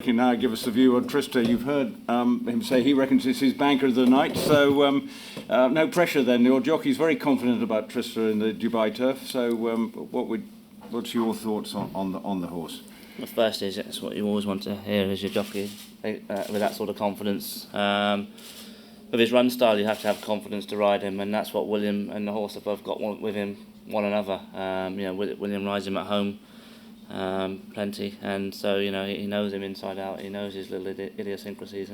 Can now give us a view on Trista. You've heard him say he reckons it's his banker of the night, so no pressure then. Your jockey's very confident about Trista in the Dubai turf, so what's your thoughts on the horse? The first is that's what you always want to hear as your jockey, with that sort of confidence. With his run style, you have to have confidence to ride him, and that's what William and the horse have both got with him, one another. William rides him at home plenty, and so he knows him inside out. He knows his little idiosyncrasies,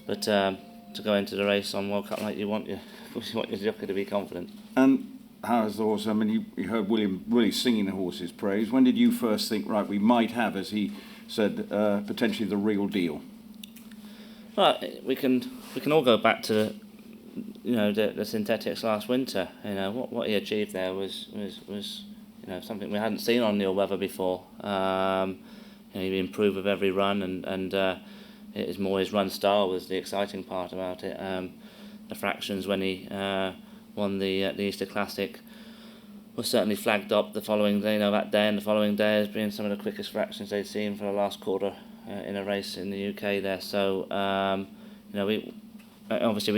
but to go into the race on World Cup night, you want your jockey to be confident. And how is the horse? I mean, you heard William really singing the horse's praise. When did you first think, right, we might have, as he said, potentially the real deal? Well, we can all go back to the synthetics last winter. What he achieved there was something we hadn't seen on Neil Weather before. He improved with every run, and it is more his run style was the exciting part about it. The fractions when he won the Easter Classic was certainly flagged up the following day. That day and the following day as being some of the quickest fractions they'd seen for the last quarter in a race in the UK there. So we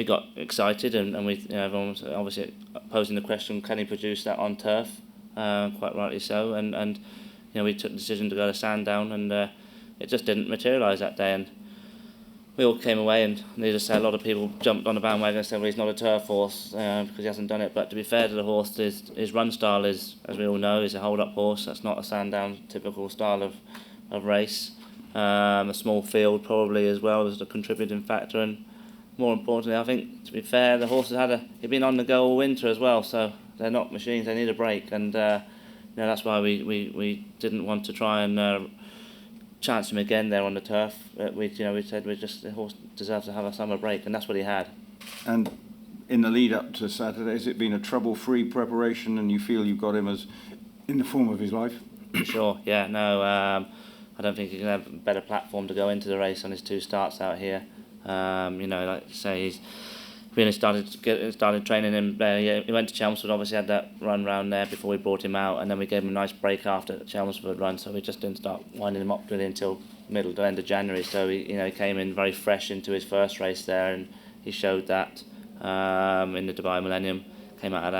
got excited, and we everyone was obviously posing the question: can he produce that on turf? Quite rightly so, and we took the decision to go to Sandown, and it just didn't materialise that day, and we all came away, and needless to say, a lot of people jumped on the bandwagon and said, well, he's not a turf horse because he hasn't done it. But to be fair to the horse, his run style is, as we all know, is a hold-up horse. That's not a Sandown typical style of race. A small field probably as well as a contributing factor, and more importantly, I think, to be fair, the horse he'd been on the go all winter as well, so they're not machines, they need a break, and that's why we didn't want to try and chance him again there on the turf. We said the horse deserves to have a summer break, and that's what he had. And in the lead up to Saturday, has it been a trouble-free preparation, and you feel you've got him as in the form of his life? Sure, yeah, no, I don't think he can have a better platform to go into the race on his two starts out here. Like you say, he's really started training him. He went to Chelmsford, obviously had that run round there before we brought him out, and then we gave him a nice break after the Chelmsford run, so we just didn't start winding him up really until middle to end of January. So he came in very fresh into his first race there, and he showed that in the Dubai Millennium. Came out of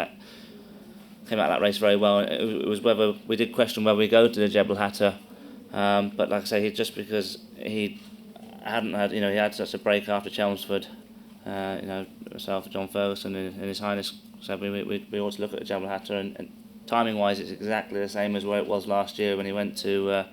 that race very well. It was whether we did question whether we go to the Jebel Hatter, but like I say, just because he hadn't had, he had such a break after Chelmsford. Myself, John Ferguson, and His Highness said we ought to look at the Jebel Hatter, and timing-wise, it's exactly the same as where it was last year when he went to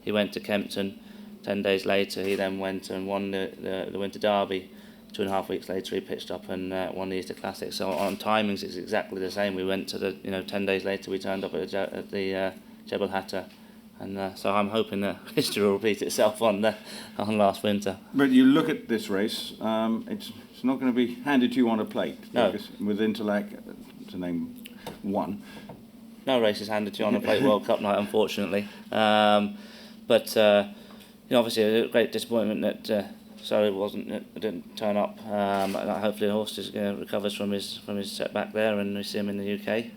Kempton. 10 days later, he then went and won the Winter Derby. 2.5 weeks later, he pitched up and won the Easter Classic. So on timings, it's exactly the same. We went to 10 days later, we turned up at the Jebel Hatter. And so I'm hoping that history will repeat itself on last winter. But you look at this race, it's not going to be handed to you on a plate. No. With Interlac, to name one. No race is handed to you on a plate World Cup night, unfortunately. But obviously a great disappointment that it didn't turn up. Hopefully the horse just recovers from his setback there, and we see him in the UK.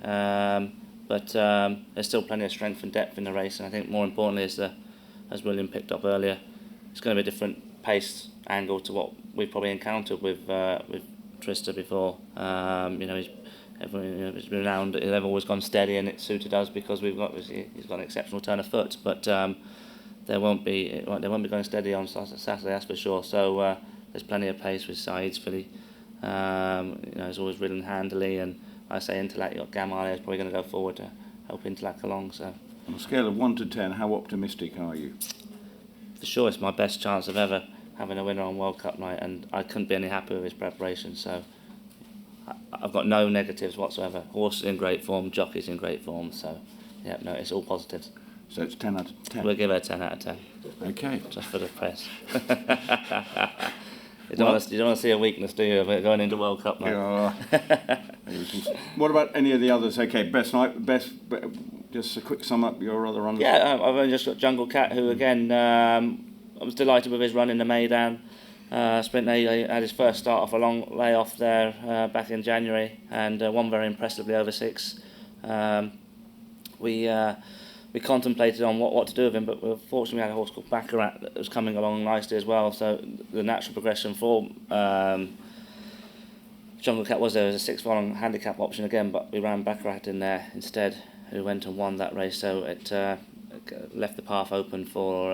But there's still plenty of strength and depth in the race, and I think more importantly is as William picked up earlier, it's going to be a different pace angle to what we've probably encountered with Trista before. He's been around. They've always gone steady, and it suited us because he's got an exceptional turn of foot. But they won't be going steady on Saturday, that's for sure. So there's plenty of pace with Saeed's filly. He's always ridden handily, and I say Interlac, you've got Gamble is probably going to go forward to help Interlac along. So on a scale of 1 to 10, how optimistic are you? For sure, it's my best chance of ever having a winner on World Cup night, and I couldn't be any happier with his preparation. So I've got no negatives whatsoever. Horse in great form, jockey's in great form. So it's all positives. So it's 10 out of 10. We'll give it a 10 out of 10. Okay. Just for the press. You don't want to see a weakness, do you, going into World Cup night? Yeah. What about any of the others? Okay, best night, just a quick sum up your other runners. Yeah, I've only just got Jungle Cat, who again, I was delighted with his run in the Maidan sprint. He had his first start off a long layoff there back in January, and won very impressively over 6. We we contemplated on what to do with him, but fortunately we had a horse called Baccarat that was coming along nicely as well. So the natural progression for Jungle Cat was there as a 6-furlong handicap option again, but we ran Baccarat in there instead, who went and won that race. So it left the path open for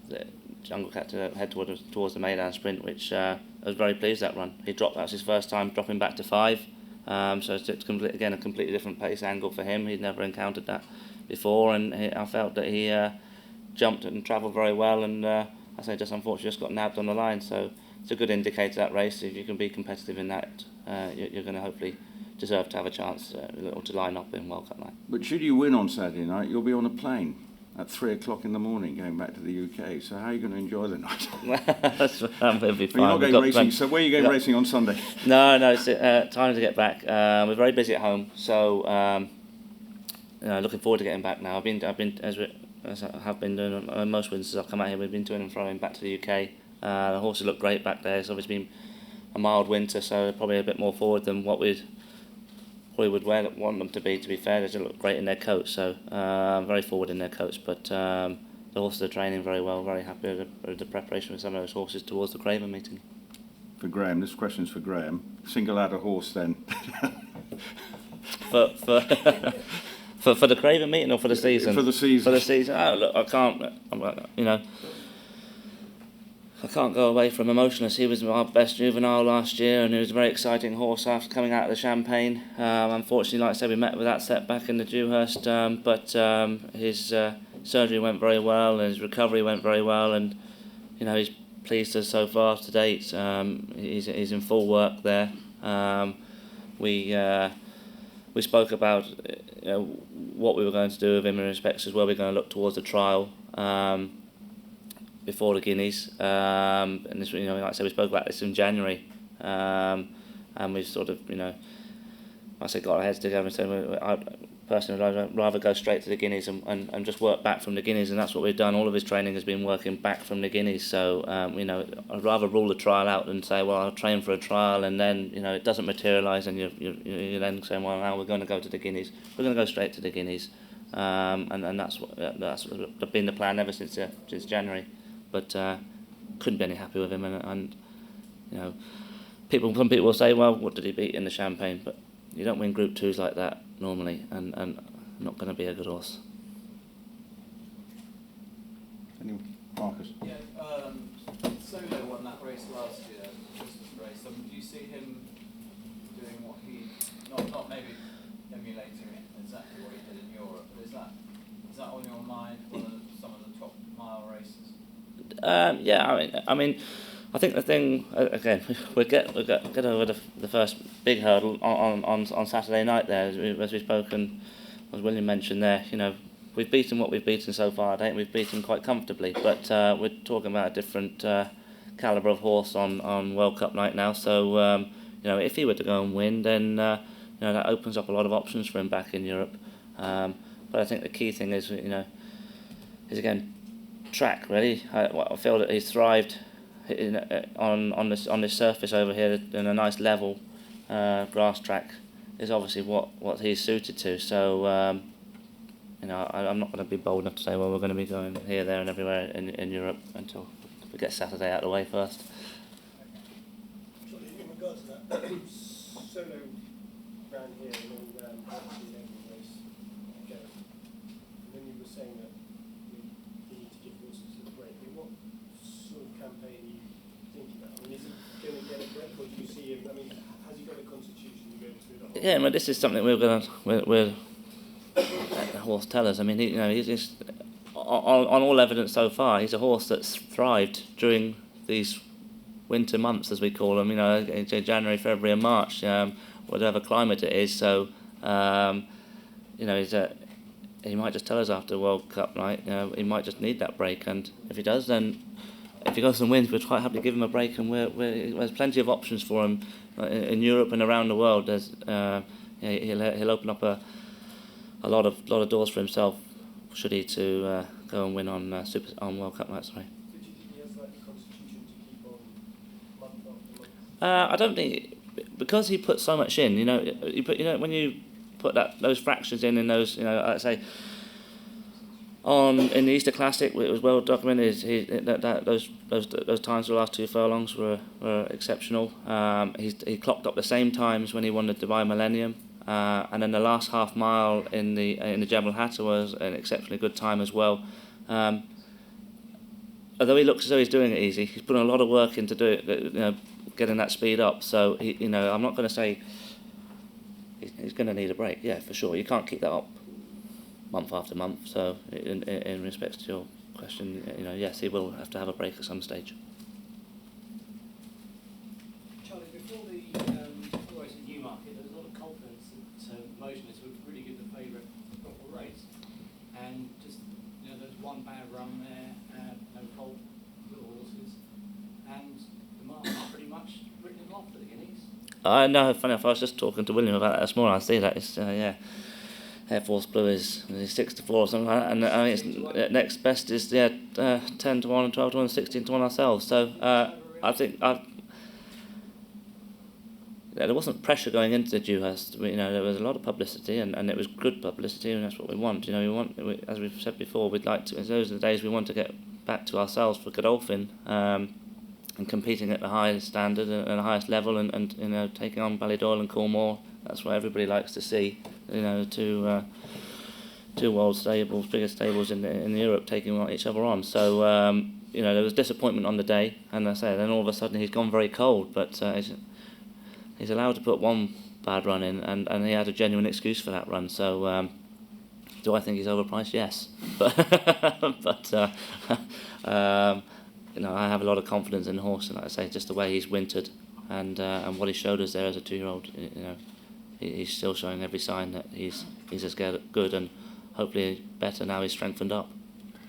the Jungle Cat to head towards the Maidan Sprint, which I was very pleased that run. He dropped, that was his first time dropping back to 5. So it's again a completely different pace angle for him. He'd never encountered that before, and I felt that he jumped and travelled very well, and I say just unfortunately just got nabbed on the line. So it's a good indicator, that race. If you can be competitive in that, you're going to hopefully deserve to have a chance or to line up in World Cup night. But should you win on Saturday night, you'll be on a plane at 3 o'clock in the morning going back to the UK. So how are you going to enjoy the night? It'll be fine. You're not going racing. So where are you going racing on Sunday? No, it's time to get back. We're very busy at home, so looking forward to getting back now. I've been as I have been doing on most winters. I've come out here. We've been doing and throwing back to the UK. The horses look great back there. It's obviously been a mild winter, so probably a bit more forward than what we would want them to be. To be fair, they look great in their coats, so very forward in their coats. But the horses are training very well. Very happy with the preparation for some of those horses towards the Craven meeting. For Graham, this question's for Graham. Single out a horse then. for the Craven meeting or for the season? For the season. For the season. Oh, look, I can't. I can't go away from emotionless. He was our best juvenile last year, and he was a very exciting horse after coming out of the Champagne. Unfortunately, like I said, we met with that setback in the Dewhurst, but his surgery went very well, and his recovery went very well, and he's pleased us so far to date. He's in full work there. We spoke about what we were going to do with him in respects as well. We're going to look towards the trial. Before the Guineas, and this, like I said, we spoke about this in January, and we've sort of, got our heads together and said, I personally would rather go straight to the Guineas and just work back from the Guineas, and that's what we've done. All of his training has been working back from the Guineas, so I'd rather rule the trial out than say, well, I'll train for a trial and then it doesn't materialise, and you're then saying, well, now we're going to go to the Guineas. We're going to go straight to the Guineas, and that's been the plan ever since January. But couldn't be any happy with him, and some people will say, well, what did he beat in the Champagne? But you don't win Group 2s like that normally, and not going to be a good horse. Anyone? Marcus? Yeah, Solo won that race last year, the Christmas race. Do you see him doing what he, not maybe emulating exactly what he did in Europe, but is that on your mind, some of the top mile races? Yeah, I mean, I think the thing again, we'll get over the first big hurdle on Saturday night there, as we spoke, and as William mentioned there. We've beaten what we've beaten so far. I think we've beaten quite comfortably, but we're talking about a different calibre of horse on World Cup night now. So if he were to go and win, then that opens up a lot of options for him back in Europe. But I think the key thing is is again, track really. I feel that he's thrived on this surface over here in a nice level grass track is obviously what he's suited to. So I'm not going to be bold enough to say, well, we're going to be going here, there, and everywhere in Europe until we get Saturday out of the way first. In regards to that, Solo ran here and then obviously the England race go. And then you were saying that we need to give horses a break. I mean, what sort of campaign are you thinking about? I mean, is he going to get a break, or do you see him? I mean, has he got a constitution to go through the whole? Yeah, well, this is something we're let the horse tell us. I mean, he's just, on all evidence so far, he's a horse that's thrived during these winter months, as we call them. January, February, and March, whatever climate it is. So, he might just tell us after the World Cup night. He might just need that break, and if he does, then if he goes and wins, we're quite happy to give him a break, and there's plenty of options for him in Europe and around the world. There's he'll open up a lot of doors for himself should he to go and win on World Cup night. Sorry. Did you think he has like the constitution to keep on month after month? I don't think, because he put so much in. When you put those fractions in those, I'd say In the Easter Classic, it was well documented. Those times for the last 2 furlongs were exceptional. He clocked up the same times when he won the Dubai Millennium, and then the last half mile in the Jebel Hatta was an exceptionally good time as well. Although he looks as though he's doing it easy, he's putting a lot of work into getting that speed up. So I'm not going to say he's going to need a break. Yeah, for sure. You can't keep that up month after month. So in respect to your question, yes, he will have to have a break at some stage. Charlie, before the race at Newmarket, there was a lot of confidence that Motionless would really give the favourite a race, and just there's one bad run there, no fault, little horses, and the market pretty much written him off for the Guineas. No, funny enough, I was just talking to William about that this morning. I see that it's Air Force Blue is 6-4 or something like that, and I mean, it's next best is 10-1 and 12-1 and 16-1 ourselves. So I think there wasn't pressure going into the Dewhurst. There was a lot of publicity, and it was good publicity, and that's what we want. As we've said before, we'd like to. Those are the days we want to get back to ourselves for Godolphin, and competing at the highest standard and the highest level, and taking on Ballydoyle and Cornwall. That's what everybody likes to see. Two world stables, biggest stables in Europe, taking each other on. So there was disappointment on the day, and I say then all of a sudden he's gone very cold. But he's allowed to put one bad run in, and he had a genuine excuse for that run. So do I think he's overpriced? Yes, but I have a lot of confidence in the horse, and like I say, just the way he's wintered and what he showed us there as a 2-year-old. He's still showing every sign that he's as good and hopefully better now he's strengthened up.